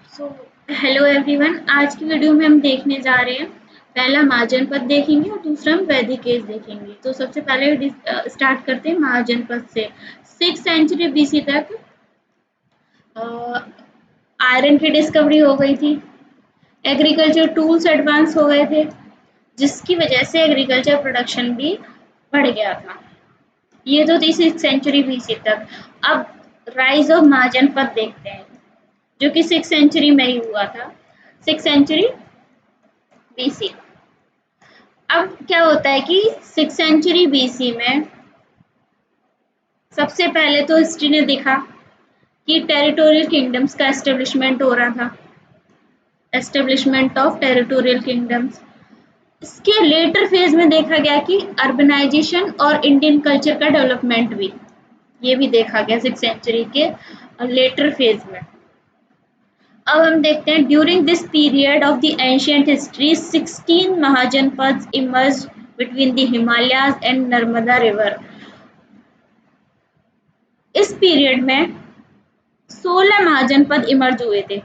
So hello everyone. आज की video में हम देखने जा रहे हैं, पहला महाजनपद देखेंगे और दूसरा हम वैदिक एज देखेंगे। तो सबसे पहले स्टार्ट करते हैं महाजनपद से। 6th सेंचुरी बीसी तक आयरन की डिस्कवरी हो गई थी, एग्रीकल्चर टूल्स एडवांस हो गए थे, जिसकी वजह से एग्रीकल्चर प्रोडक्शन भी बढ़ गया था। ये तो थी 6th सेंचुरी बीसी तक। अब राइज ऑफ महाजनपद देखते हैं, जो कि 6th सेंचुरी में ही हुआ था, 6th सेंचुरी बीसी। अब क्या होता है कि 6th सेंचुरी बीसी में सबसे पहले तो हिस्ट्री ने देखा कि टेरिटोरियल किंगडम्स का एस्टेब्लिशमेंट हो रहा था, एस्टेब्लिशमेंट ऑफ टेरिटोरियल किंगडम्स। इसके लेटर फेज में देखा गया कि अर्बनाइजेशन और इंडियन कल्चर का डेवलपमेंट भी, ये भी देखा गया 6th सेंचुरी के लेटर फेज में। अब हम देखते हैं, during this period of the ancient history 16 mahajanapada emerge between the Himalayas and Narmada river. इस पीरियड में 16 महाजनपद इमर्ज हुए थे।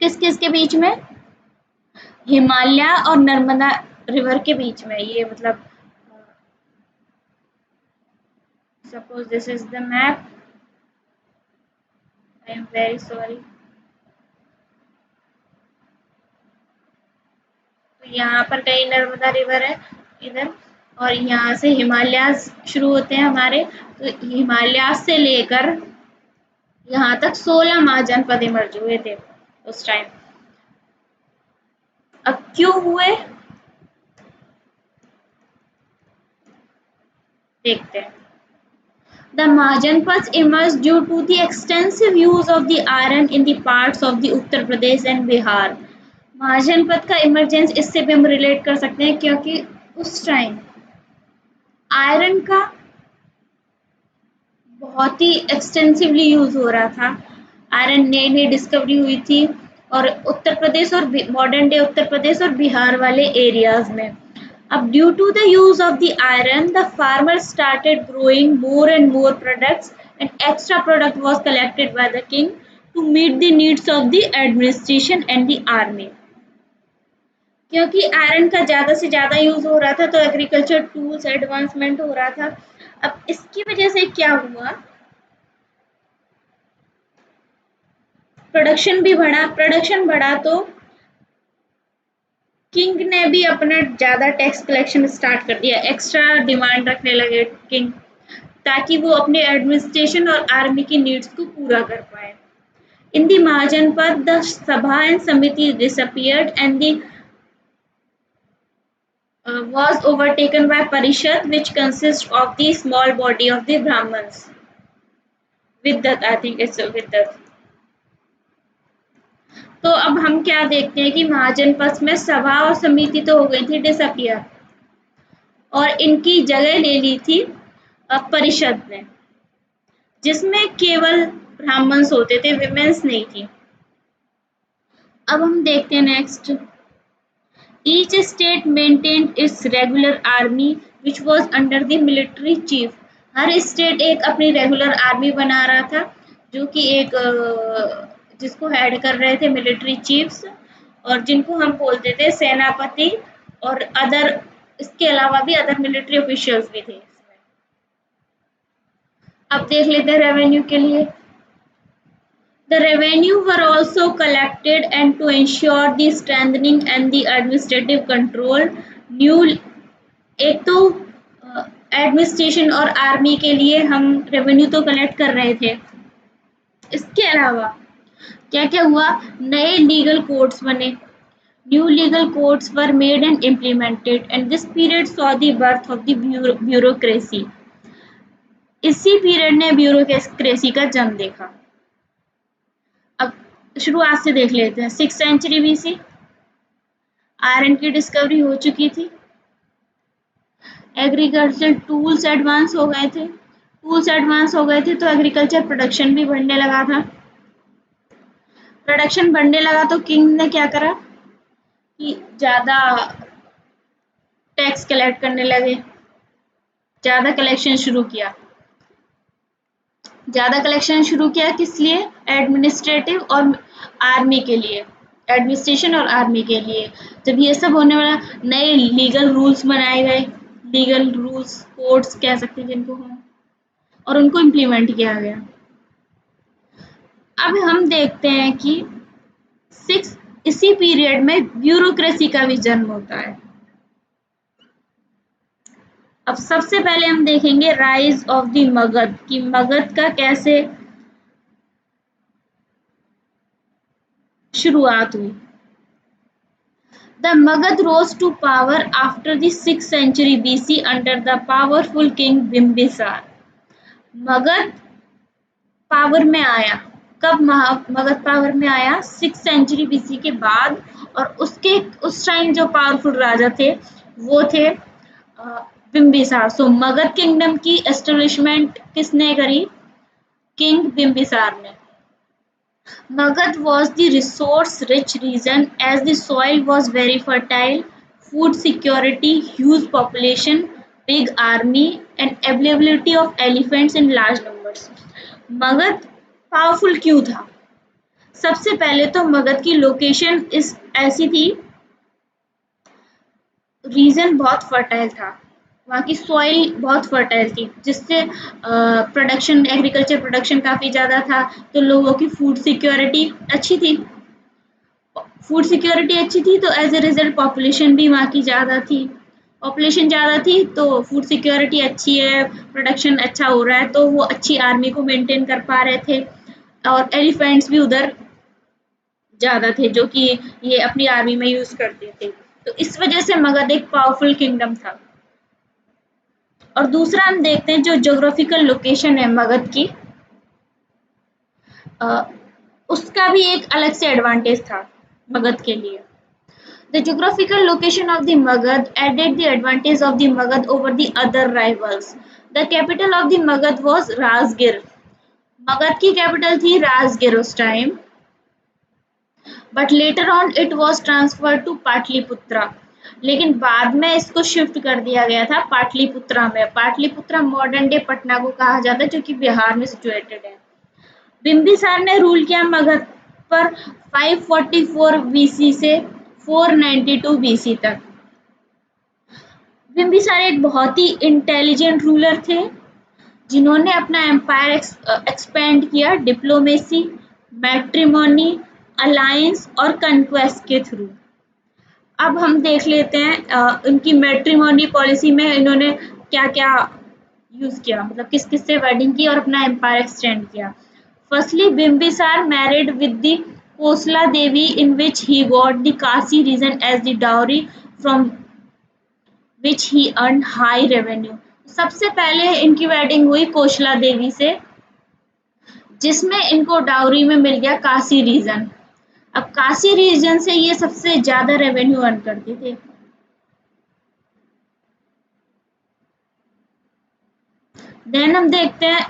किस किस के बीच में? हिमालय और नर्मदा रिवर के बीच में। ये मतलब suppose this is the map, I am very sorry. तो यहाँ पर कहीं नर्मदा रिवर है इधर, और यहाँ से हिमालयाज शुरू होते हैं हमारे। तो हिमालयाज से लेकर यहाँ तक 16 महाजनपद इमर्ज हुए थे उस टाइम। अब क्यों हुए देखते हैं। The Mahajanpads emerged due to the extensive use of the iron in the parts of the Uttar Pradesh and Bihar. महाजनपद का इमरजेंस इससे भी हम रिलेट कर सकते हैं, क्योंकि उस टाइम आयरन का बहुत ही एक्सटेंसिवली यूज हो रहा था। आयरन नई नई डिस्कवरी हुई थी, और उत्तर प्रदेश और मॉडर्न डे उत्तर प्रदेश और बिहार वाले एरियाज में। अब due to the use of the iron, the farmers started growing more and more products, and extra product was collected by the king to meet the needs of the administration and the army। क्योंकि iron का ज़्यादा से ज़्यादा use हो रहा था, तो agriculture tools advancement हो रहा था। अब इसकी वजह से क्या हुआ, प्रोडक्शन बढ़ा तो किंग ने भी अपना ज़्यादा टैक्स कलेक्शन स्टार्ट कर दिया, एक्स्ट्रा डिमांड रखने लगे किंग, ताकि वो अपने एडमिनिस्ट्रेशन और आर्मी की नीड्स को पूरा कर पाए। In the Mahajanpad, the Sabha and Samiti disappeared, and the was overtaken by Parishad, which consists of the small body of the Brahmins. Viddat, I think it's Viddat। तो अब हम क्या देखते हैं कि महाजनपद में सभा और समिति तो हो गई थी डिसअपियर, और इनकी जगह ले ली थी परिषद ने, जिसमें केवल ब्राह्मण्स होते थे, विमेन्स नहीं थी। अब हम देखते हैं next. Each state maintained its regular army, which was under the military chief। Her state एक अपनी रेगुलर आर्मी बना रहा था, जो कि एक जिसको हेड कर रहे थे मिलिट्री चीफ्स, और जिनको हम बोलते थे सेनापति, और अदर इसके अलावा भी अदर मिलिट्री ऑफिशियल्स भी थे इसमें। अब देख लेते हैं रेवेन्यू के लिए। The revenue were also collected, and to ensure the strengthening and the administrative control, new एक तो एडमिनिस्ट्रेशन और आर्मी के लिए हम रेवेन्यू तो कलेक्ट कर रहे थे, इसके अलावा क्या क्या हुआ, नए लीगल कोड्स बने। New legal codes were made and implemented, and this period saw the birth of the bureaucracy. इसी पीरियड ने ब्यूरोक्रेसी का जन्म देखा। अब शुरुआत से देख लेते हैं। 6th सेंचुरी बीसी, आयरन की डिस्कवरी हो चुकी थी, एग्रीकल्चर टूल्स एडवांस हो गए थे। तो एग्रीकल्चर प्रोडक्शन भी बढ़ने लगा था। प्रोडक्शन बढ़ने लगा तो किंग ने क्या करा कि ज़्यादा टैक्स कलेक्ट करने लगे, ज़्यादा कलेक्शन शुरू किया। ज़्यादा कलेक्शन शुरू किया किस लिए? एडमिनिस्ट्रेटिव और आर्मी के लिए, एडमिनिस्ट्रेशन और आर्मी के लिए। जब ये सब होने वाला, नए लीगल रूल्स बनाए गए, लीगल रूल्स कोड्स कह सकते हैं जिनको हम, और उनको इम्प्लीमेंट किया गया। अब हम देखते हैं कि इसी पीरियड में ब्यूरोक्रेसी का भी जन्म होता है। अब सबसे पहले हम देखेंगे राइज ऑफ द मगध, कि मगध का कैसे शुरुआत हुई। The Magad rose to power after the 6th century BC under the powerful king Bimbisar. Magadh power में आया कब? मगध पावर में आया 6th सेंचुरी बीसी के बाद, और उसके उस टाइम जो पावरफुल राजा थे वो थे बिम्बिसार। सो मगध किंगडम की एस्टेब्लिशमेंट किसने करी? किंग बिम्बिसार ने। Magad was the resource-rich region as the soil was very fertile, food security, huge population, big army, and availability of elephants in large numbers. Magadh powerful क्यों था? सबसे पहले तो मगध की लोकेशन इस ऐसी थी, रीजन बहुत फर्टाइल था, वहाँ की सॉइल बहुत फर्टाइल थी, जिससे प्रोडक्शन, एग्रीकल्चर प्रोडक्शन काफ़ी ज़्यादा था, तो लोगों की फूड सिक्योरिटी अच्छी थी। फूड सिक्योरिटी अच्छी थी तो एज ए रिजल्ट पॉपुलेशन भी वहाँ की ज़्यादा थी। पॉपुलेशन ज़्यादा थी तो फूड सिक्योरिटी अच्छी है, प्रोडक्शन अच्छा हो रहा है, तो वो अच्छी आर्मी को मेंटेन कर पा रहे थे, और एलिफेंट्स भी उधर ज़्यादा थे जो कि ये अपनी आर्मी में यूज़ करते थे। तो इस वजह से मगध एक पावरफुल किंगडम था। और दूसरा हम देखते हैं जो ज्योग्राफिकल लोकेशन है मगध की, उसका भी एक अलग से एडवांटेज था मगध के लिए। The geographical location of the Magad added the advantage of the Magad over the other rivals. The capital of the Magad was Razgir. Magad की capital थी राजगिर उस time, but later on it was transferred to Pataliputra. लेकिन बाद में इसको shift कर दिया गया था पाटलिपुत्रा में। पाटलिपुत्रा मॉडर्न डे पटना को कहा जाता है, जो कि बिहार में सिचुएटेड है। बिम्बिसार ने रूल किया मगध पर 544 बीसी से 492 बीसी तक। बिम्बिसार एक बहुत ही इंटेलिजेंट रूलर थे, जिन्होंने अपना एम्पायर एक्सपेंड किया डिप्लोमेसी, मैट्रिमोनी, अलायंस और कन्क्वेस्ट के थ्रू। अब हम देख लेते हैं उनकी मैट्रिमोनी पॉलिसी में इन्होंने क्या-क्या यूज़ किया, मतलब किस-किस से वेडिंग की और अपना एम्पायर एक्सटेंड किया। Firstly, Bimbisar married with the Kosala Devi, in which he got the Kasi region as the dowry, from which he earned high revenue. सबसे पहले इनकी वेडिंग हुई कोशला देवी से, जिसमें इनको डाउरी में मिल गया काशी रीजन। अब काशी रीजन से ये सबसे ज्यादा रेवेन्यू अर्न करते थे। देन हम देखते हैं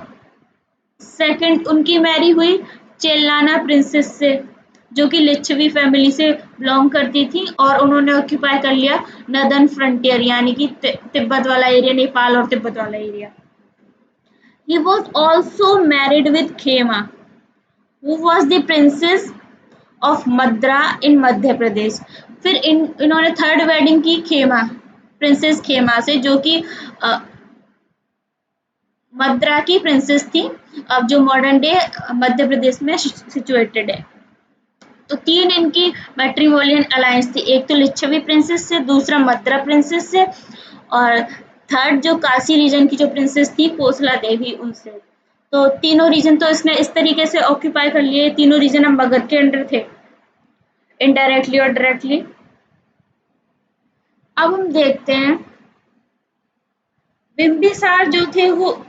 सेकंड, उनकी मैरी हुई चेल्लाना प्रिंसेस से, जो कि लिच्छवी फैमिली से बिलोंग करती थी, और उन्होंने ऑक्यूपाई कर लिया नदर्न फ्रंटियर, यानी कि तिब्बत वाला एरिया, नेपाल और तिब्बत वाला area. He was also married with Khema, who was the princess of Madra in Madhya Pradesh. फिर इन्होंने थर्ड वेडिंग की खेमा, प्रिंसेस खेमा से, जो कि मद्रा की प्रिंसेस थी, अब जो मॉडर्न डे मध्य प्रदेश में सिचुएटेड है। तो तीन इनकी मैट्रिमोनियल अलायंस थी, एक तो लिच्छवी प्रिंसेस से, दूसरा मद्रा प्रिंसेस से, और थर्ड जो काशी रीजन की जो प्रिंसेस थी कोसला देवी, उनसे। तो तीनों रीजन तो इसने इस तरीके से ऑक्यूपाई कर लिए, तीनों रीजन अब मगध के अंडर थे, इनडायरेक्टली और डायरेक्टली। अब हम देखते हैं बिम्बिसार जो थे वो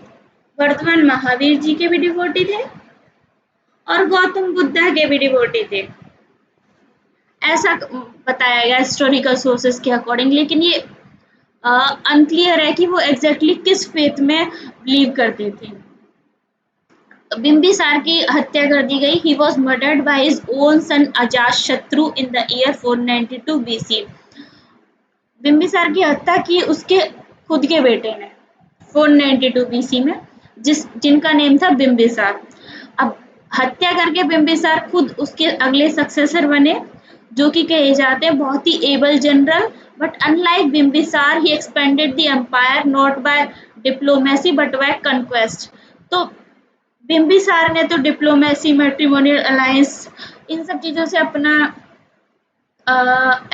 वर्तमान महावीर जी के भी डिवोटी थे और गौतम बुद्धा के भी डिवोटी थे, ऐसा बताया गया हिस्टोरिकल सोर्सेस के अकॉर्डिंग। लेकिन ये अनक्लियर है कि वो एग्जैक्टली किस फेथ में बिलीव करते थे। बिम्बिसार की हत्या कर दी गई। He was murdered by his own son Ajatashatru in the year 492 BC. Bimbisara की हत्या की उसके खुद के बेटे ने 492 बीसी में। जिनका नेम था बिंबिसार। अब हत्या करके बिंबिसार खुद उसके अगले सक्सेसर बने, जो कि कहे जाते हैं बहुत ही able general. But unlike Bimbisara he expanded the empire not by diplomacy but by conquest. तो बिंबिसार ने तो डिप्लोमेसी, मैट्रिमोनियल अलायंस, इन सब चीजों से अपना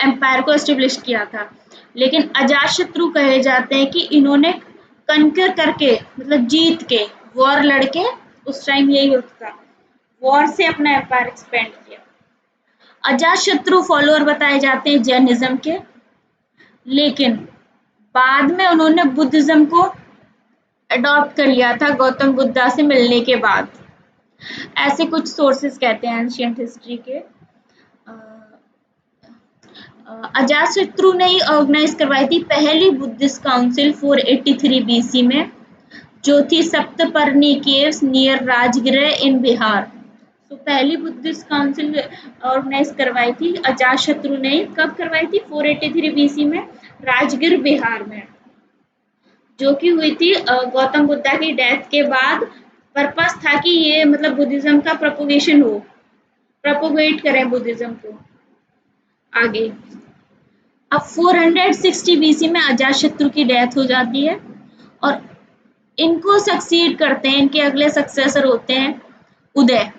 एम्पायर को एस्टेब्लिश किया था। लेकिन अजातशत्रु कहे जाते हैं कि इन्होंने कनकर करके, मतलब जीत के, वॉर लड़के, उस टाइम यही होता था, वॉर से अपना एम्पायर एक्सपेंड किया। अजातशत्रु फॉलोअर बताए जाते हैं जैनिज्म के, लेकिन बाद में उन्होंने बुद्धिज्म को अडॉप्ट कर लिया था गौतम बुद्धा से मिलने के बाद। ऐसे कुछ सोर्सेस कहते हैं एंशिएंट हिस्ट्री के। अजातशत्रु ने ही ऑर्गेनाइज करवाई थी पहली बुद्धिस्ट काउंसिल 483 बीसी में, जो थी सप्तपर्णी केव्स नियर राजगृह इन बिहार। तो पहली बुद्धिस्ट काउंसिल ऑर्गेनाइज करवाई थी अजातशत्रु ने। कब करवाई थी? 483 बीसी में, राजगीर बिहार में, जो कि हुई थी गौतम बुद्धा की डेथ के बाद। पर्पस था कि ये मतलब बुद्धिज्म का प्रोपोगेशन हो, प्रोपोगेट करें बुद्धिज्म को आगे। अब 460 बीसी में अजातशत्रु की डेथ हो जाती है और इनको सक्सीड करते हैं, इनके अगले सक्सेसर होते हैं उदय,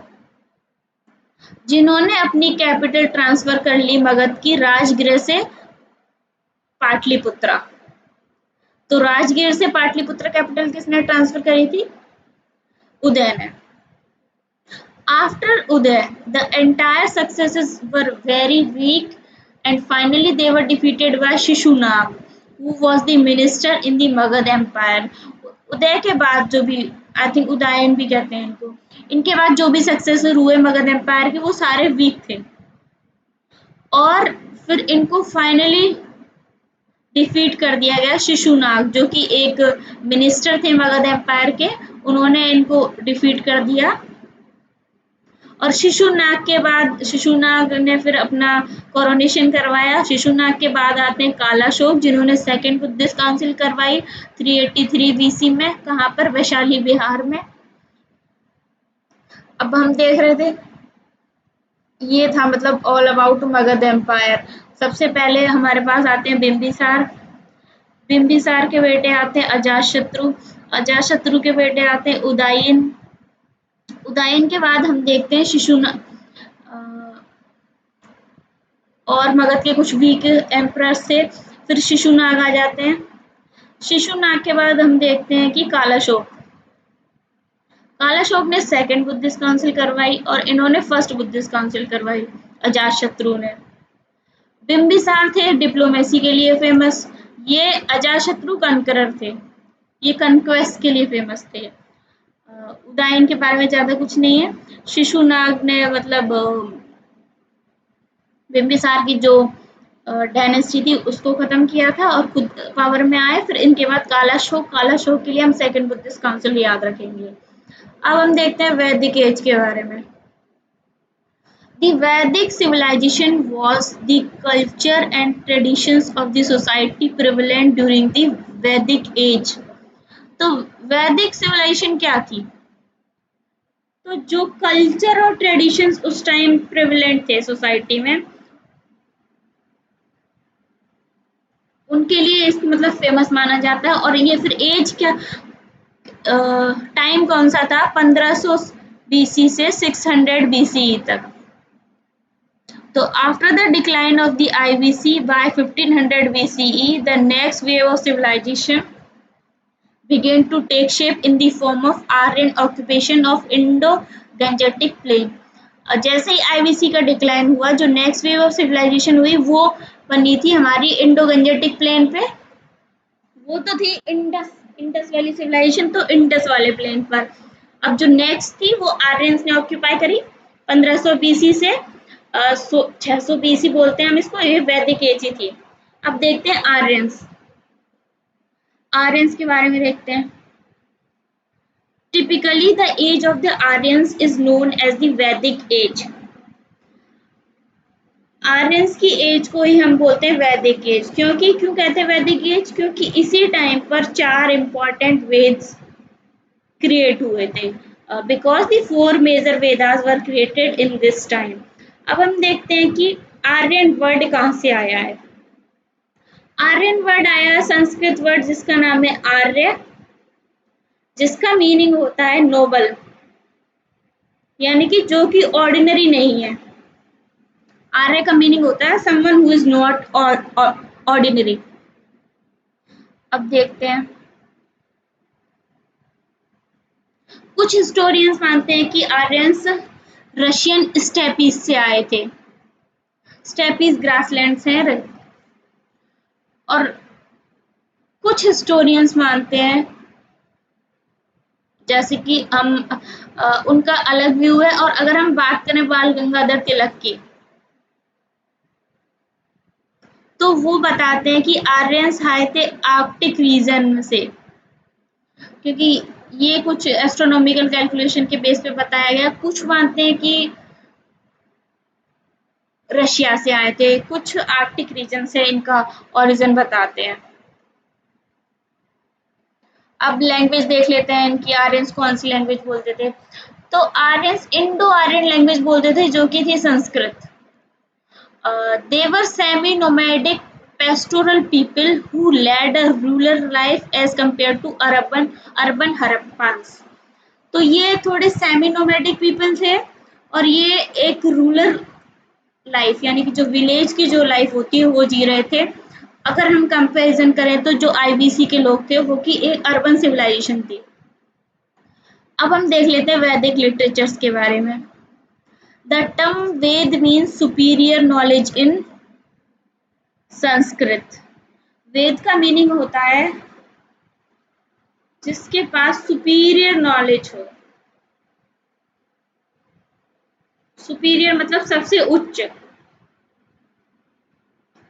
जिन्होंने अपनी कैपिटल ट्रांसफर कर ली मगध की राजगृह से पाटलिपुत्रा। तो राजगीर से पाटलिपुत्र कैपिटल किसने ट्रांसफर करी थी? उदय ने। After Uday, the entire successes were very weak and finally they were defeated by Shishunag, who was the minister in the Magad Empire. उदय के बाद जो भी, आई थिंक उदयन भी कहते हैं इनको, इनके बाद जो भी सक्सेसर हुए मगध एम्पायर के, वो सारे वीक थे और फिर इनको फाइनली डिफीट कर दिया गया शिशुनाग, जो कि एक मिनिस्टर थे मगध एम्पायर के। उन्होंने इनको डिफीट कर दिया और शिशुनाग के बाद, शिशुनाग ने फिर अपना कोरोनेशन करवाया। शिशुनाग के बाद आते हैं कालाशोक, जिन्होंने सेकेंड बुद्धिस्ट काउंसिल करवाई 383 बीसी में। कहाँ पर? वैशाली बिहार में। अब हम देख रहे थे, ये था मतलब ऑल अबाउट मगध एम्पायर। सबसे पहले हमारे पास आते हैं बिंबिसार। बिंबिसार के बेटे आते हैं अजातशत्रु। अजातशत्रु के बेटे आते हैं उदयन। उदयन के बाद हम देखते हैं शिशुनाग और मगध के कुछ वीक एम्परर्स थे। फिर शिशुनाग आ जाते हैं। शिशुनाग के बाद हम देखते हैं कि कालाशोक। कालाशोक ने सेकंड बुद्धिस्ट काउंसिल करवाई और इन्होंने फर्स्ट बुद्धिस्ट काउंसिल करवाई अजातशत्रु ने। बिंबिसार थे डिप्लोमेसी के लिए फेमस। ये अजातशत्रु कनकरर थे, ये कनक्वेस्ट के लिए फेमस थे। उदयन के बारे में ज्यादा कुछ नहीं है। शिशुनाग ने मतलब बिंबिसार की जो डायनेस्टी थी उसको खत्म किया था और खुद पावर में आए। फिर इनके बाद कालाशोक। कालाशोक के लिए हम सेकंड बुद्धिस्ट काउंसिल याद रखेंगे। अब हम देखते हैं वैदिक एज के बारे में। The Vedic civilization was the culture and traditions of the society prevalent during the Vedic age. तो वैदिक सिविलाइजेशन क्या थी? तो जो कल्चर और ट्रेडिशंस उस टाइम प्रेवलेंट थे सोसाइटी में, उनके लिए इसको मतलब फेमस माना जाता है। और ये फिर एज क्या, टाइम कौन सा था? 1500 बीसी से 600 बीसी तक। तो after the decline of the IVC by 1500 BCE, the next wave of civilization began to take shape in the form of Aryan occupation of Indo-Gangetic plain. जैसे ही आईबीसी का decline हुआ, जो नेक्स्ट वेव ऑफ सिविलाइजेशन हुई वो बनी थी हमारी Indo Gangetic plane पे। वो तो थी इंडस इंडस वैली सिविलाइजेशन, तो इंडस वाले प्लेन पर। अब जो नेक्स्ट थी वो आर्यंस ने ऑक्यूपाई करी 1500 बीसी से 600 बीसी बोलते हैं हम इसको, ये वैदिक एज ही थी। अब देखते हैं आर्यंस। आर्यंस के बारे में देखते हैं। Typically, the age of the Aryans is known as the Vedic age. Aryans की एज को ही हम बोलते हैं वैदिक एज। क्यों कहते हैं वैदिक एज? क्योंकि इसी टाइम पर 4 इम्पोर्टेंट वेद्स क्रिएट हुए थे, because the four major Vedas were created in this time. अब हम देखते हैं कि आर्यन वर्ड कहाँ से आया है। आर्यन वर्ड आया है संस्कृत वर्ड जिसका नाम है आर्य, जिसका मीनिंग होता है नोबल, यानी कि जो कि ऑर्डिनरी नहीं है। आर्य का मीनिंग होता है someone who is not ordinary. अब देखते हैं, कुछ हिस्टोरियंस मानते हैं कि आर्यंस रशियन स्टेपीज से आए थे। स्टेपीज ग्रासलैंड्स हैं। और कुछ हिस्टोरियंस मानते हैं, जैसे कि हम उनका अलग व्यू है। और अगर हम बात करें बाल गंगाधर तिलक की, तो वो बताते हैं कि आर्यंस आए थे आर्कटिक रीजन से, क्योंकि ये कुछ एस्ट्रोनॉमिकल कैलकुलेशन के बेस पे बताया गया। कुछ मानते हैं कि रशिया से आए थे, कुछ आर्कटिक रीजन से इनका ओरिजिन बताते हैं। अब लैंग्वेज देख लेते हैं इनकी, आर्यंस कौन सी लैंग्वेज बोलते थे। तो आर्यंस इंडो आर्यन लैंग्वेज बोलते थे, जो कि थी Sanskrit. They were semi-nomadic pastoral people who led a rural life as compared to urban Harappans। तो ये थोड़े सेमी नोमैडिक पीपल थे और ये एक रूरल लाइफ यानी कि जो विलेज की जो लाइफ होती है वो जी रहे थे। अगर हम कंपैरिजन करें तो जो आईबीसी के लोग थे वो की एक अर्बन सिविलाइजेशन थी। अब हम देख लेते हैं वैदिक लिटरेचर्स के बारे में। The term Veda means superior knowledge in Sanskrit. Veda का मीनिंग होता है जिसके पास सुपीरियर नॉलेज हो। सुपीरियर मतलब सबसे उच्च।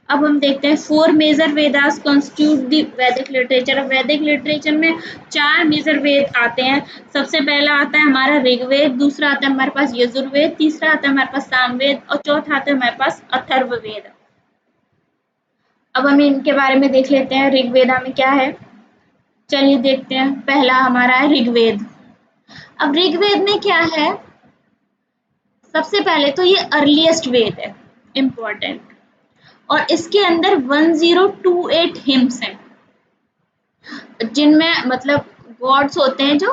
अब हम देखते हैं four major Vedas constitute the Vedic literature. Vedic literature में चार मेजर वेद आते हैं। सबसे पहला आता है हमारा ऋग्वेद, दूसरा आता है हमारे पास यजुर्वेद, तीसरा आता है हमारे पास सामवेद और चौथा आता है हमारे पास अथर्ववेद। अब हम इनके बारे में देख लेते हैं ऋग्वेदा में क्या है। चलिए देखते हैं, पहला हमारा है ऋग्वेद। अब ऋग्वेद में क्या है, सबसे पहले तो ये अर्लीस्ट वेद है, इम्पोर्टेंट। और इसके अंदर 1028 हिम्स हैं, जिनमें मतलब गॉड्स होते हैं, जो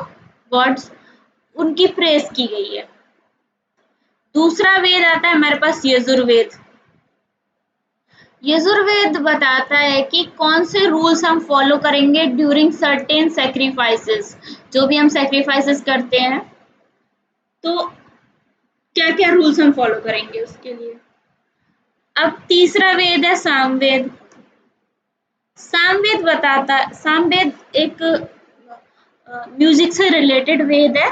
गॉड्स उनकी प्रेस की गई है। दूसरा वेद आता है हमारे पास यजुर्वेद। यजुर्वेद बताता है कि कौन से रूल्स हम फॉलो करेंगे ड्यूरिंग सर्टेन सेक्रीफाइसेस। जो भी हम सेक्रीफाइसेस करते हैं तो क्या क्या रूल्स हम फॉलो करेंगे उसके लिए। अब तीसरा वेद है सामवेद। सामवेद एक म्यूजिक से रिलेटेड वेद है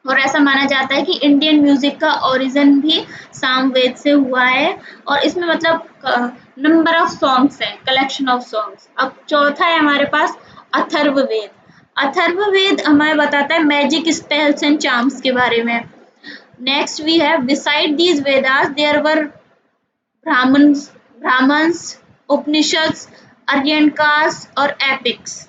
और ऐसा माना जाता है कि इंडियन म्यूजिक का ओरिजिन भी सामवेद से हुआ है। और इसमें मतलब नंबर ऑफ सॉन्ग्स हैं, कलेक्शन ऑफ सॉन्ग्स। अब चौथा है हमारे पास अथर्ववेद। अथर्ववेद हमें बताता है मैजिक स्पेल्स एंड चार्म्स के बारे में। Next we have beside these Vedas there were Brahmanas, Upanishads, Aranyakas और एपिक्स।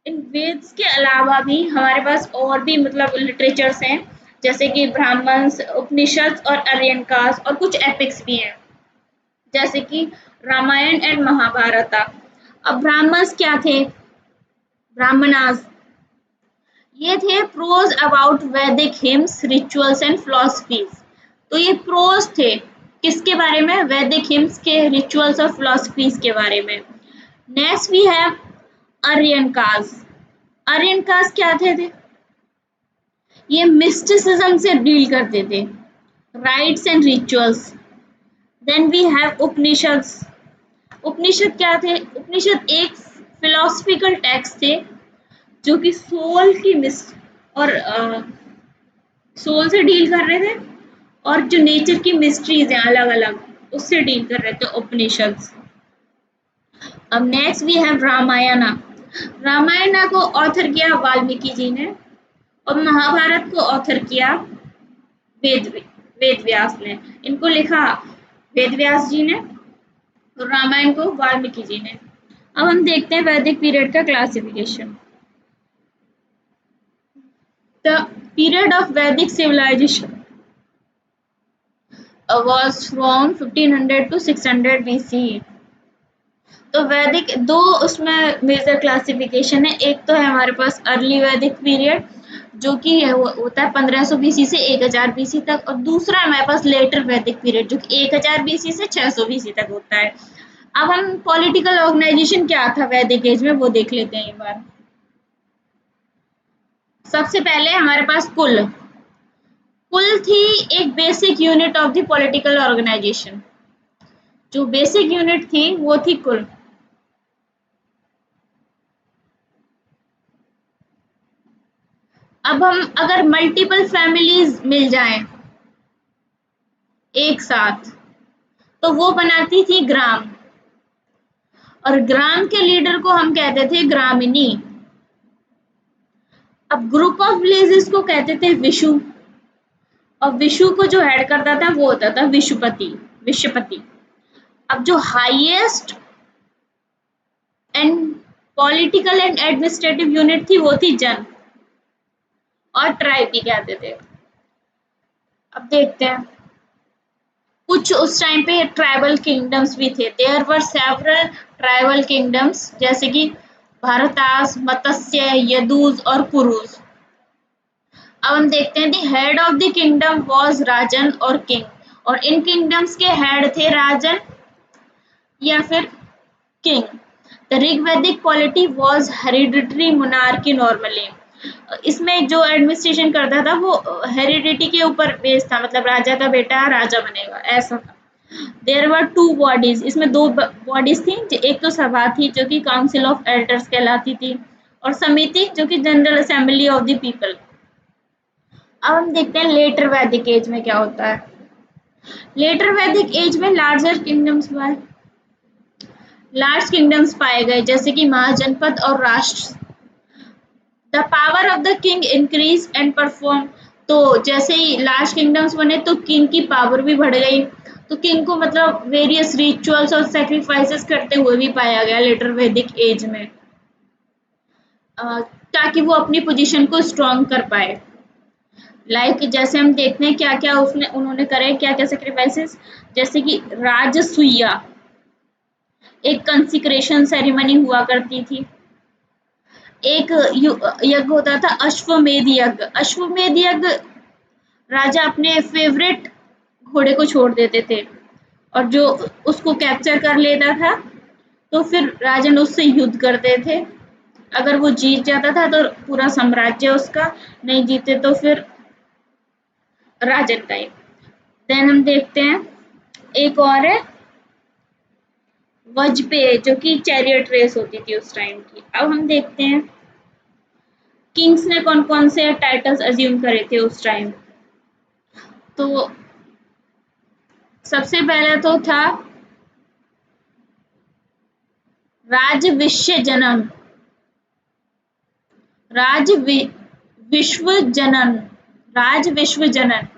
इन वेद्स के अलावा भी हमारे पास और भी मतलब लिटरेचर्स हैं, जैसे कि ब्राह्मण्स, उपनिषद और आर्यनकास, और कुछ एपिक्स भी हैं जैसे कि रामायण एंड महाभारत। अब ब्राह्मण्स क्या थे, ब्राह्मणास ये थे प्रोज अबाउट वैदिक हिम्स, रिचुअल्स एंड फिलॉसफीज। तो ये प्रोज थे किसके बारे में, वैदिक हिम्स के, रिचुअल्स और फिलॉसफीज के बारे में। Next we have Aranyakas. Aranyakas क्या थे, ये मिस्टिसिज्म से डील करते थे, rites and rituals. Then we have Upanishads. Upanishad क्या थे, उपनिषद एक फिलोसफिकल टेक्स्ट थे जो कि सोल की मिस और सोल से डील कर रहे थे, और जो नेचर की मिस्ट्रीज हैं अलग अलग उससे डील कर रहे थे उपनिषद्स। अब next we have Ramayana. Ramayana को ऑथर किया वाल्मीकि जी ने और महाभारत को ऑथर किया वेद व्यास ने। इनको लिखा वेद व्यास जी ने और रामायण को वाल्मीकि जी ने। अब हम देखते हैं वैदिक पीरियड का classification. The period of Vedic civilization was from 1500 to 600 BC. तो वैदिक दो उसमें मेजर क्लासिफिकेशन है। एक तो है हमारे पास अर्ली वैदिक पीरियड जो कि होता है 1500 बीसी से 1000 बीसी तक, और दूसरा हमारे पास लेटर वैदिक पीरियड जो कि 1000 बीसी से 600 बीसी तक होता है। अब हम पॉलिटिकल ऑर्गेनाइजेशन क्या था वैदिक एज में वो देख लेते हैं एक बार। सबसे पहले हमारे पास कुल कुल थी एक basic unit of the political organization. जो बेसिक यूनिट थी वो थी कुल। अब हम अगर मल्टीपल फैमिलीज मिल जाएं एक साथ तो वो बनाती थी ग्राम, और ग्राम के लीडर को हम कहते थे ग्रामिनी। अब ग्रुप ऑफ विलेजेस को कहते थे विशु, और विशु को जो हेड करता था वो होता था विश्वपति। अब जो highest and political and administrative unit थी वो थी जन, और ट्राइब भी कहते थे। अब देखते हैं कुछ उस टाइम पे ट्राइबल किंगडम्स भी थे। There were several tribal kingdoms जैसे कि भारतास, मत्स्य, यदूज और पुरुष। अब हम देखते हैं the head of the kingdom was Rajan और किंग, और इन किंगडम्स के हेड थे राजन या फिर king. The Rigvedic polity was hereditary monarchy normally. इसमें जो एडमिनिस्ट्रेशन करता था वो हेरिडिटी के ऊपर बेस्ड था, मतलब राजा का बेटा राजा बनेगा ऐसा था। देयर वर टू बॉडीज, इसमें दो बॉडीज थी। एक तो सभा थी जो कि काउंसिल ऑफ एल्डर्स कहलाती थी, और समिति जो कि general assembly of the people. अब हम देखते हैं लेटर वैदिक एज में क्या होता है। लेटर वैदिक एज में लार्ज किंगडम्स पाए गए जैसे कि महाजनपद और राष्ट्र। The power of the king increase and perform, तो जैसे ही लार्ज किंगडम्स बने तो किंग की पावर भी बढ़ गई। तो किंग को मतलब वेरियस रिचुअल्स और सेक्रीफाइसेस करते हुए भी पाया गया लेटर वैदिक एज में, ताकि वो अपनी पोजीशन को स्ट्रॉन्ग कर पाए। जैसे हम देखते हैं क्या क्या उसने उन्होंने करे, क्या क्या सेक्रीफाइसेस। जैसे कि राजसूया एक कंसिक्रेशन सेरेमनी हुआ करती थी। एक यज्ञ होता था अश्वमेध यज्ञ। अश्वमेध यज्ञ राजा अपने फेवरेट घोड़े को छोड़ देते थे, और जो उसको कैप्चर कर लेता था तो फिर राजन उससे युद्ध करते थे। अगर वो जीत जाता था तो पूरा साम्राज्य उसका, नहीं जीते तो फिर राजन का ही। देन हम देखते हैं एक और है वज्रपे जो कि चैरियट रेस होती थी उस टाइम की। अब हम देखते हैं किंग्स ने कौन कौन से टाइटल्स अज्यूम करे थे उस टाइम। तो सबसे पहले तो था राज विश्व जनन, राज विश्व जनन, राज विश्व जनन,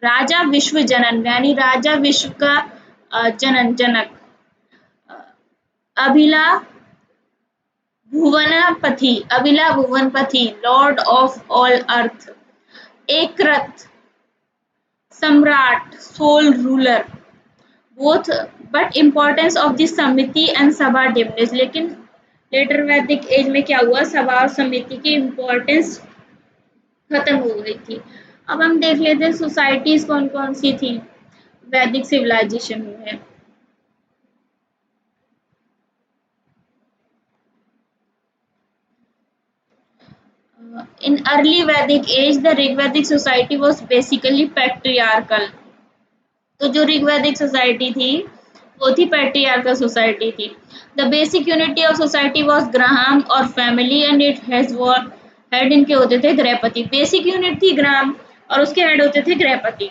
राजा विश्व जनन यानी राजा विश्व का जनन जनक। अभिला भुवनपति, अभिला भुवनपति लॉर्ड ऑफ ऑल अर्थ। एक रथ सम्राट sole ruler both, but importance of the samiti and sabha diminish. लेकिन लेटर वैदिक एज में क्या हुआ, सभा और समिति की इम्पोर्टेंस खत्म हो गई थी। अब हम देख लेते हैं सोसाइटीज कौन कौन सी थी वैदिक सिविलाइजेशन में। In early Vedic age, the Rigvedic society was basically patriarchal. तो जो ऋग्वैदिक सोसाइटी थी वो थी पैट्रियार्कल सोसाइटी थी। The basic unity of society was grama और family and it has head इनके होते थे गृहपति। बेसिक यूनिट थी ग्राम और उसके हेड होते थे गृहपति।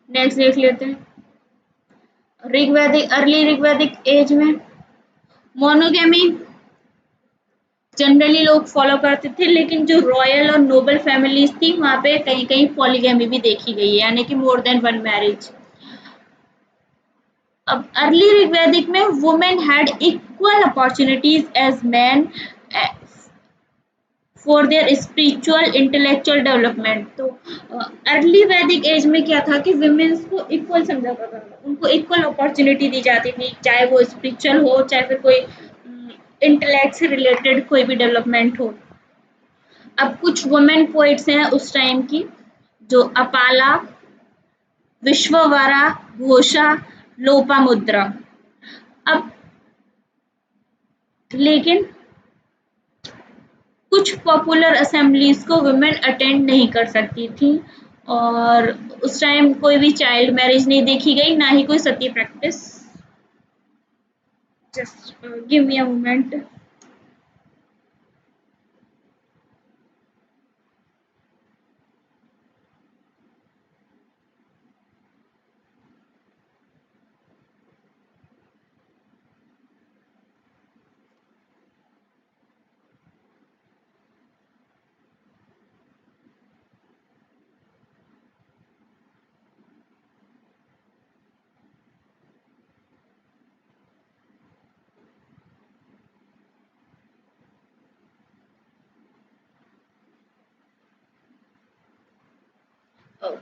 नेक्स्ट देख लेते हैं ऋग्वैदिक अर्ली ऋग्वैदिक एज में मोनोगेमी जनरली लोग फॉलो करते थे, लेकिन जो रॉयल और नोबल फैमिलीज थी वहां पे कहीं कहीं पॉलीगैमी भी देखी गई है, यानी कि मोर देन वन मैरिज। अब अर्ली ऋग्वैदिक में women had equal opportunities as man for their spiritual intellectual development. तो अर्ली वैदिक एज में क्या था कि विमेन्स को इक्वल समझा जाता था, उनको इक्वल अपॉर्चुनिटी दी जाती थी, चाहे वो स्पिरिचुअल हो, चाहे फिर कोई इंटेलेक्ट से रिलेटेड कोई भी डेवलपमेंट हो। अब कुछ वुमेन पोइट्स हैं उस टाइम की, जो अपाला, विश्ववरा, घोषा, लोपामुद्रा। अब लेकिन कुछ पॉपुलर असेंबलीज को वुमेन अटेंड नहीं कर सकती थी, और उस टाइम कोई भी चाइल्ड मैरिज नहीं देखी गई, ना ही कोई sati practice. Just give me a moment.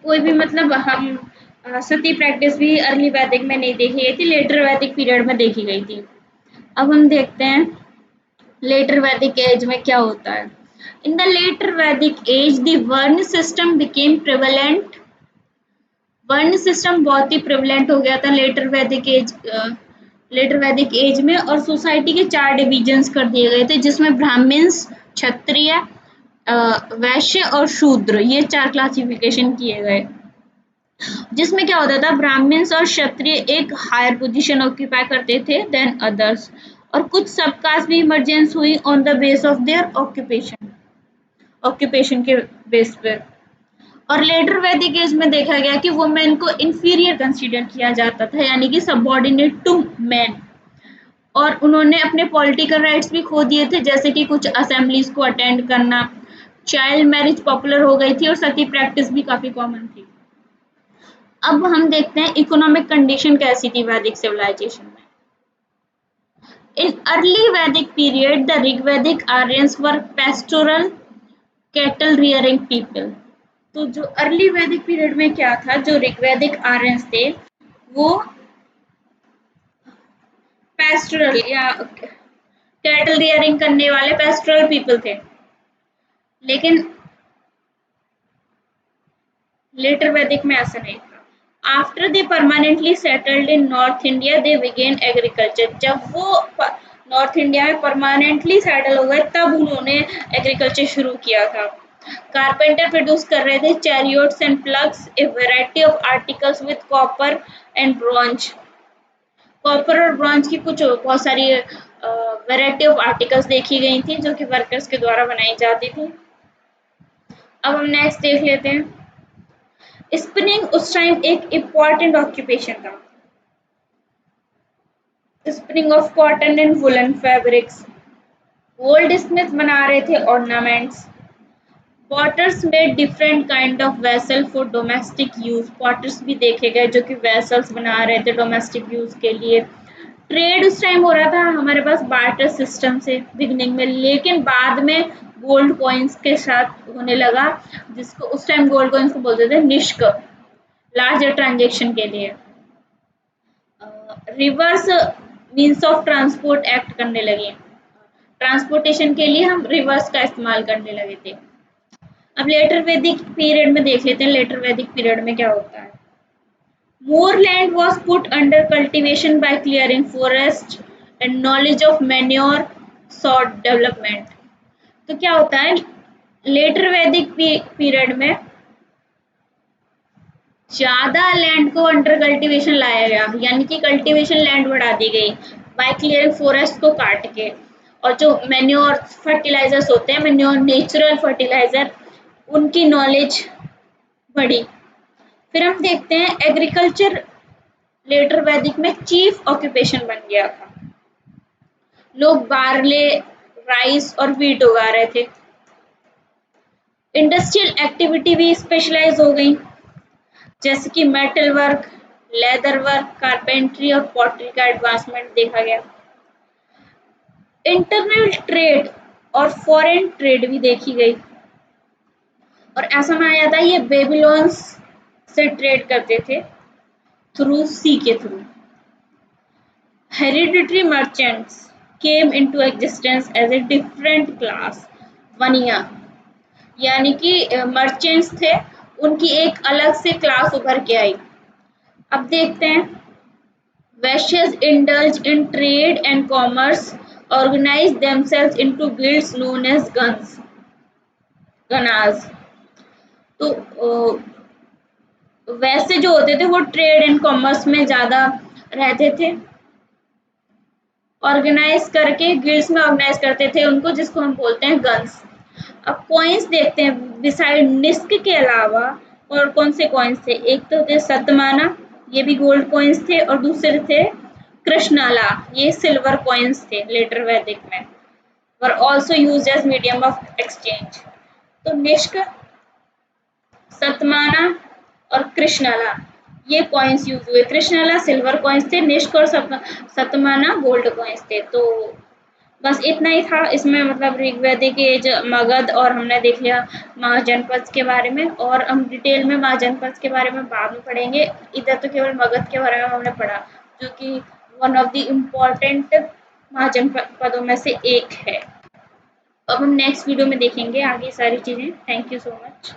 कोई भी मतलब हम सती प्रैक्टिस भी अर्ली वैदिक में नहीं देखी गई थी, लेटर वैदिक पीरियड में देखी गई थी। अब हम देखते हैं लेटर वैदिक एज में क्या होता है। In the letter Vedic as the वर्ण सिस्टम बिकेम प्रेवलेंट। वर्ण सिस्टम बहुत ही प्रेवलेंट हो गया था लेटर वैदिक एज में, और सोसाइटी के 4 डिविजन्स कर दिए गए थे, जिसमें ब्राह्मण्स, क्षत्रिय, वैश्य और शूद्र, ये 4 क्लासिफिकेशन किए गए। जिसमें क्या होता था, ब्राह्मण्स और क्षत्रिय एक हायर पोजीशन ऑक्यूपाई करते थे देन अदर्स, और कुछ सबकास्ट भी इमर्जेंस हुई on the base of their occupation के बेस पे। और लेटर वैदिक एज में देखा गया कि वुमेन को इंफीरियर कंसीडर किया जाता था, यानी कि सबऑर्डिनेट टू मैन, और उन्होंने अपने पॉलिटिकल राइट्स भी खो दिए थे, जैसे कि कुछ असेंबलीज को अटेंड करना, चाइल्ड मैरिज पॉपुलर हो गई थी, और सती प्रैक्टिस भी काफी कॉमन थी। अब हम देखते हैं इकोनॉमिक कंडीशन कैसी थी वैदिक सिविलाइजेशन में। In early Vedic period the Rigvedic Aryans were pastoral cattle rearing people. तो जो अर्ली वैदिक पीरियड में क्या था, जो ऋग्वैदिक आर्यंस थे वो पेस्टोरल या कैटल रियरिंग करने वाले पेस्टोरल पीपल थे। लेकिन लेटर वैदिक में ऐसा नहीं था। After they permanently settled in north India they began agriculture. जब वो नॉर्थ इंडिया में परमानेंटली सेटल हो गए, तब उन्होंने एग्रीकल्चर शुरू किया था। कारपेंटर प्रोड्यूस कर रहे थे chariots and ploughs, a variety of articles with copper and bronze. Copper और ब्रॉन्ज की कुछ बहुत सारी वैरायटी ऑफ आर्टिकल्स देखी गई थी, जो कि वर्कर्स के द्वारा बनाई जाती थी। अब हम नेक्स्ट देख लेते हैं। स्पिनिंग उस टाइम एक इम्पॉर्टेंट ऑक्यूपेशन था। Spinning of cotton and woollen fabrics. Goldsmith बना रहे थे ornaments. Potters made different kind of vessel for domestic use. Potters भी देखे गए जो कि वेसल्स बना रहे थे डोमेस्टिक यूज के लिए। ट्रेड उस टाइम हो रहा था हमारे पास बार्टर सिस्टम से बिगनिंग में, लेकिन बाद में गोल्ड कॉइन्स के साथ होने लगा, जिसको उस टाइम गोल्ड कॉइन्स को बोलते थे निष्क, लार्जर ट्रांजेक्शन के लिए। Reverse means of transport act करने लगे। ट्रांसपोर्टेशन के लिए हम रिवर्स का इस्तेमाल करने लगे थे। अब लेटर वैदिक पीरियड में देख लेते हैं, लेटर वैदिक पीरियड में क्या होता है। More land was put under cultivation by clearing forest and knowledge of manure sort development. तो क्या होता है, लेटर वैदिक पीरियड में ज्यादा लैंड को अंडर कल्टीवेशन लाया गया, यानी कि कल्टीवेशन लैंड बढ़ा दी गई बाय क्लियरिंग फॉरेस्ट को काट के, और जो मैन्योर फर्टिलाइजर्स होते हैं, मैन्योर नेचुरल फर्टिलाइजर, उनकी नॉलेज बढ़ी। फिर हम देखते हैं एग्रीकल्चर लेटर वैदिक में चीफ ऑक्यूपेशन बन गया था। लोग बार्ले, राइस और व्हीट उगा रहे थे। इंडस्ट्रियल एक्टिविटी भी स्पेशलाइज हो गई, जैसे कि metal work, leather work, carpentry और पॉटरी का एडवांसमेंट देखा गया। इंटरनल ट्रेड और फॉरेन ट्रेड भी देखी गई। और ऐसा माना जाता है ये बेबीलोन्स से ट्रेड करते थे थ्रू सी के through. Hereditary merchants came into existence as a different class Vania, यानी कि मर्चेंट्स थे, उनकी एक अलग से क्लास उभर के आई। अब देखते हैं, Vaishyas indulge in trade and commerce, organized themselves into guilds known as ganas. तो वैसे जो होते थे वो ट्रेड एंड कॉमर्स में ज्यादा रहते थे, ऑर्गेनाइज करके गिल्ड्स में ऑर्गेनाइज करते थे उनको, जिसको हम बोलते हैं गन्स। अब कॉइन्स देखते हैं, बिसाइड निस्क के अलावा और कौन से कॉइन्स थे। एक तो थे सतमाना, ये भी गोल्ड कॉइन्स थे, और दूसरे थे कृष्णाला, ये सिल्वर कॉइन्स थे लेटर वैदिक में, were also use as medium of exchange. तो निष्क, सतमाना और कृष्णाला ये कॉइन्स यूज हुए। कृष्णाला सिल्वर कॉइन्स थे, निष्क और सतमाना गोल्ड कॉइन्स थे। तो बस इतना ही था इसमें, मतलब ऋग्वैदिक एज, मगध, और हमने देख लिया महाजनपद के बारे में, और हम डिटेल में महाजनपद के बारे में बाद में पढ़ेंगे। इधर तो केवल मगध के बारे में हमने पढ़ा, जो कि वन ऑफ द इम्पोर्टेंट महाजनपदों में से एक है। अब हम नेक्स्ट वीडियो में देखेंगे आगे सारी चीज़ें। Thank you so much.